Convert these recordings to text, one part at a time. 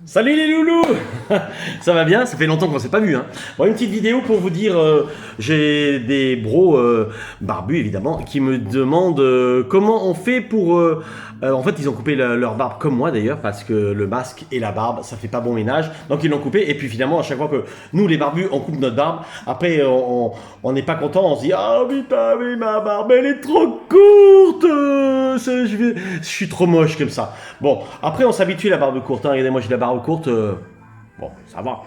Salut les loulous. Ça va bien? Ça fait longtemps qu'on s'est pas vu, hein. Bon, une petite vidéo pour vous dire, j'ai des bros barbus évidemment qui me demandent comment on fait pour... en fait ils ont coupé leur barbe comme moi d'ailleurs parce que le masque et la barbe ça fait pas bon ménage, donc ils l'ont coupé et puis finalement à chaque fois que nous les barbus on coupe notre barbe, après on n'est pas content, on se dit ah putain mais ma barbe elle est trop courte, je suis trop moche comme ça. Bon, après on s'habitue à la barbe courte, hein. Regardez, moi j'ai la barbe courte, bon, ça va.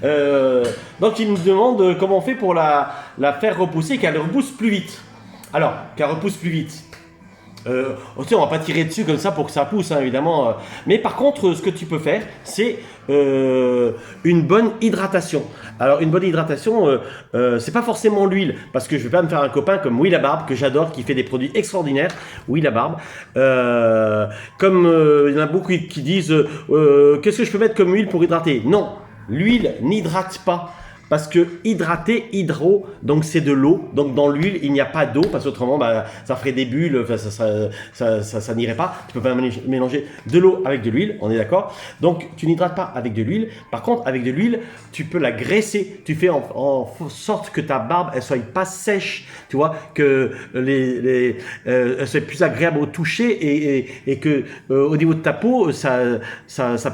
Euh, donc il nous demande comment on fait pour la faire repousser, qu'elle repousse plus vite. Alors, qu'elle repousse plus vite. Tu sais, on va pas tirer dessus comme ça pour que ça pousse, hein, évidemment. Mais par contre, ce que tu peux faire, c'est une bonne hydratation. Alors, une bonne hydratation, c'est pas forcément l'huile, parce que je vais pas me faire un copain comme Oui la Barbe, que j'adore, qui fait des produits extraordinaires. Oui la Barbe. Comme il y en a beaucoup qui disent, qu'est-ce que je peux mettre comme huile pour hydrater? Non, l'huile n'hydrate pas. Parce que hydrater, donc c'est de l'eau. Donc dans l'huile, il n'y a pas d'eau, parce qu'autrement, bah, ça ferait des bulles, ça n'irait pas. Tu peux pas mélanger de l'eau avec de l'huile, on est d'accord? Donc tu n'hydrates pas avec de l'huile. Par contre, avec de l'huile, tu peux la graisser. Tu fais en sorte que ta barbe, elle soit pas sèche, tu vois, que elle soit plus agréable au toucher et que au niveau de ta peau, ça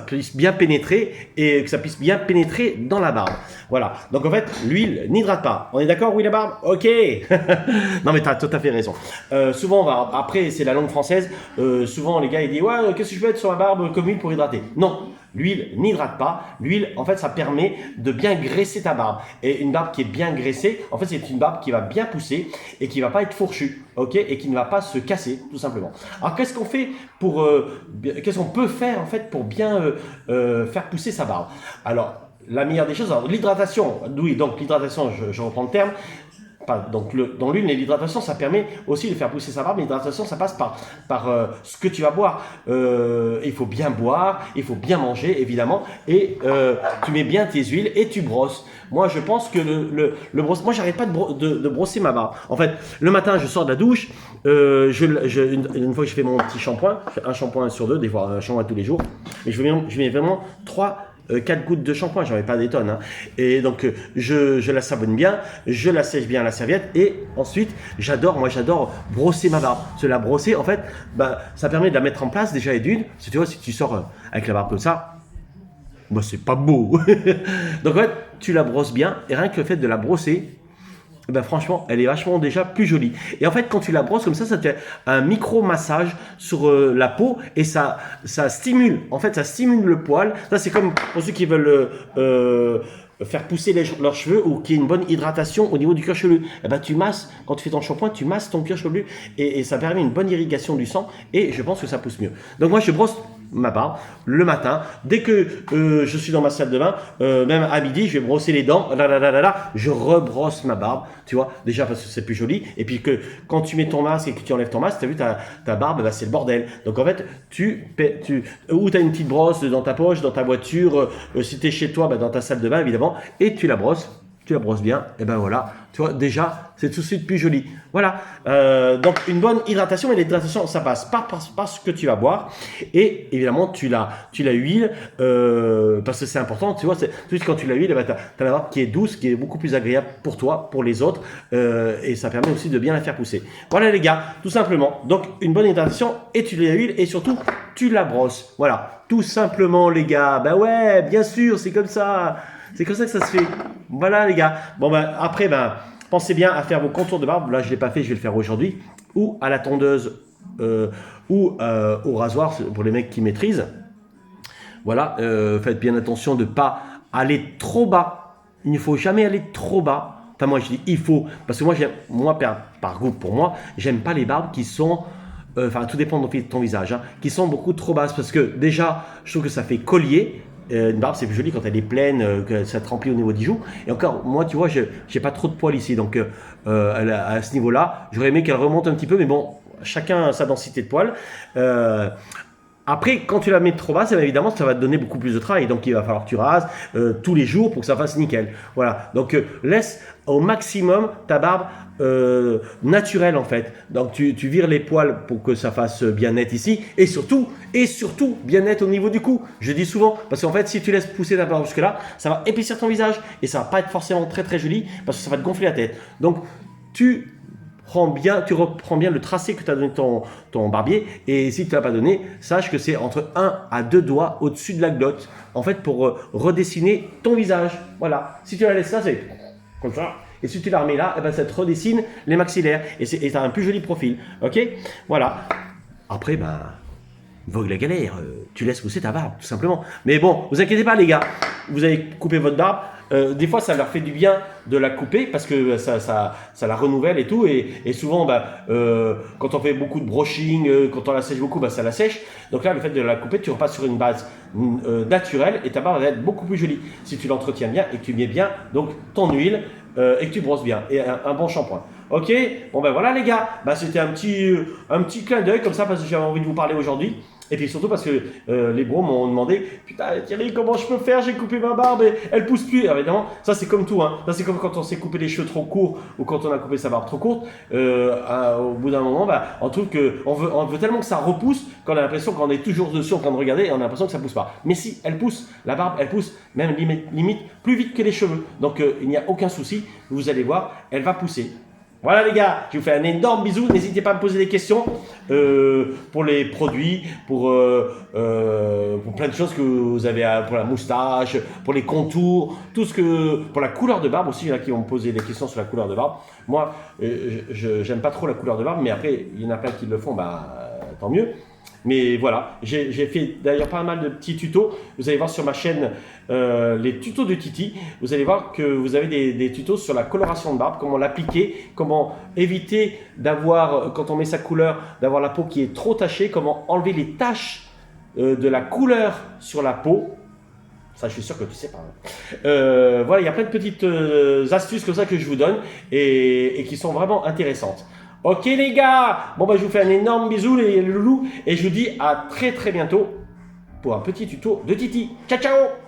puisse bien pénétrer et que ça puisse bien pénétrer dans la barbe. Voilà. Donc en fait, l'huile n'hydrate pas. On est d'accord, oui la barbe? Ok. Non mais tu as tout à fait raison. Souvent, après c'est la langue française, souvent les gars ils disent ouais, qu'est-ce que je peux mettre sur ma barbe comme huile pour hydrater? Non, l'huile n'hydrate pas. L'huile, en fait, ça permet de bien graisser ta barbe. Et une barbe qui est bien graissée, en fait, c'est une barbe qui va bien pousser et qui va pas être fourchue, ok, et qui ne va pas se casser, tout simplement. Alors qu'est-ce qu'on fait pour, qu'est-ce qu'on peut faire en fait pour bien faire pousser sa barbe? Alors la meilleure des choses, l'hydratation, oui, donc l'hydratation, je reprends le terme, donc dans l'huile, l'hydratation, ça permet aussi de faire pousser sa barbe. L'hydratation, ça passe par ce que tu vas boire. Il faut bien boire, il faut bien manger, évidemment, et tu mets bien tes huiles et tu brosses. Moi, je pense que le brosse, moi, j'arrête pas de brosser ma barbe. En fait, le matin, je sors de la douche, une fois que je fais mon petit shampoing, je fais un shampoing sur deux, des fois un shampoing tous les jours, mais je mets vraiment 4 gouttes de shampoing, j'en ai pas des tonnes, hein. Et donc je la savonne bien, je la sèche bien à la serviette et ensuite j'adore brosser ma barbe. Se la brosser en fait, bah, ça permet de la mettre en place déjà et d'une, si tu vois, si tu sors avec la barbe comme ça, bah, c'est pas beau. Donc en fait, tu la brosses bien et rien que le fait de la brosser, ben franchement, elle est vachement déjà plus jolie. Et en fait, quand tu la brosses comme ça te fait un micro-massage sur la peau et ça stimule. En fait, ça stimule le poil. Ça, c'est comme pour ceux qui veulent faire pousser leurs cheveux ou qui ait une bonne hydratation au niveau du cuir chevelu. Et ben, tu masses, quand tu fais ton shampoing, tu masses ton cuir chevelu et ça permet une bonne irrigation du sang et je pense que ça pousse mieux. Donc moi, je brosse ma barbe le matin. Dès que je suis dans ma salle de bain, même à midi, je vais brosser les dents. Je rebrosse ma barbe, tu vois, déjà parce que c'est plus joli. Et puis que quand tu mets ton masque et que tu enlèves ton masque, tu as vu ta barbe, bah, c'est le bordel. Donc en fait, ou tu as une petite brosse dans ta poche, dans ta voiture, si tu es chez toi, bah, dans ta salle de bain évidemment, et tu la brosses bien, et ben voilà, tu vois, déjà, c'est tout de suite plus joli. Voilà, donc une bonne hydratation, mais l'hydratation, ça passe par ce que tu vas boire, et évidemment, tu la huiles, parce que c'est important, tu vois, tout de suite quand tu la huiles, ben, tu as la barbe qui est douce, qui est beaucoup plus agréable pour toi, pour les autres, et ça permet aussi de bien la faire pousser. Voilà les gars, tout simplement, donc une bonne hydratation, et tu la huiles, et surtout, tu la brosses. Voilà, tout simplement les gars, ben ouais, bien sûr, c'est comme ça. C'est comme ça que ça se fait. Voilà les gars. Bon ben après pensez bien à faire vos contours de barbe. Là je l'ai pas fait, je vais le faire aujourd'hui. Ou à la tondeuse ou au rasoir pour les mecs qui maîtrisent. Voilà. Faites bien attention de ne pas aller trop bas. Il ne faut jamais aller trop bas. Enfin moi je dis il faut parce que moi par goût pour moi j'aime pas les barbes qui sont enfin tout dépend de ton visage, hein, qui sont beaucoup trop basses parce que déjà je trouve que ça fait collier. Une barbe c'est plus joli quand elle est pleine, que ça te remplit au niveau des joues. Et encore, moi tu vois, j'ai pas trop de poils ici, donc à ce niveau-là, j'aurais aimé qu'elle remonte un petit peu, mais bon, chacun a sa densité de poils. Après, quand tu la mets trop basse, eh bien, évidemment, ça va te donner beaucoup plus de travail. Donc, il va falloir que tu rases tous les jours pour que ça fasse nickel. Voilà. Donc, laisse au maximum ta barbe naturelle, en fait. Donc, tu vires les poils pour que ça fasse bien net ici. Et surtout, bien net au niveau du cou. Je dis souvent, parce qu'en fait, si tu laisses pousser ta barbe jusque-là, ça va épaissir ton visage. Et ça va pas être forcément très, très joli parce que ça va te gonfler la tête. Donc, tu reprends bien le tracé que t'a donné ton barbier. Et si tu ne l'as pas donné, sache que c'est entre 1 à 2 doigts au-dessus de la glotte, en fait, pour redessiner ton visage. Voilà. Si tu la laisses là, c'est comme ça. Et si tu la remets là, eh ben, ça te redessine les maxillaires. Et tu as un plus joli profil. Ok. Voilà. Après, ben, vogue la galère. Tu laisses pousser ta barbe, tout simplement. Mais bon, vous inquiétez pas, les gars. Vous avez coupé votre barbe. Des fois, ça leur fait du bien de la couper parce que ça la renouvelle et tout. Et souvent, quand on fait beaucoup de brushing, quand on la sèche beaucoup, ça la sèche. Donc là, le fait de la couper, tu repasses sur une base naturelle et ta barbe va être beaucoup plus jolie si tu l'entretiens bien et que tu mets bien donc ton huile et que tu brosses bien et un bon shampoing. Ok, bon ben voilà les gars, c'était un petit clin d'œil comme ça parce que j'avais envie de vous parler aujourd'hui. Et puis surtout parce que les bros m'ont demandé « Putain Thierry, comment je peux faire? J'ai coupé ma barbe et elle pousse plus. » Alors évidemment, ça c'est comme tout. Hein. Ça c'est comme quand on s'est coupé les cheveux trop courts ou quand on a coupé sa barbe trop courte. Au bout d'un moment, on trouve qu'on veut tellement que ça repousse qu'on a l'impression qu'on est toujours dessus en train de regarder et on a l'impression que ça pousse pas. Mais si, elle pousse. La barbe, elle pousse même limite plus vite que les cheveux. Donc il n'y a aucun souci. Vous allez voir, elle va pousser. Voilà les gars, je vous fais un énorme bisou. N'hésitez pas à me poser des questions pour les produits, pour plein de choses que vous avez, pour la moustache, pour les contours, pour la couleur de barbe aussi. Il y en a qui vont me poser des questions sur la couleur de barbe. Moi, j'aime pas trop la couleur de barbe, mais après, il y en a plein qui le font, tant mieux. Mais voilà, j'ai fait d'ailleurs pas mal de petits tutos. Vous allez voir sur ma chaîne les tutos de Titi. Vous allez voir que vous avez des tutos sur la coloration de barbe, comment l'appliquer, comment éviter d'avoir, quand on met sa couleur, d'avoir la peau qui est trop tachée, comment enlever les taches de la couleur sur la peau. Ça, je suis sûr que tu sais pas. Voilà, il y a plein de petites astuces comme ça que je vous donne et qui sont vraiment intéressantes. Ok les gars, bon je vous fais un énorme bisou les loulous et je vous dis à très très bientôt pour un petit tuto de Titi. Ciao ciao.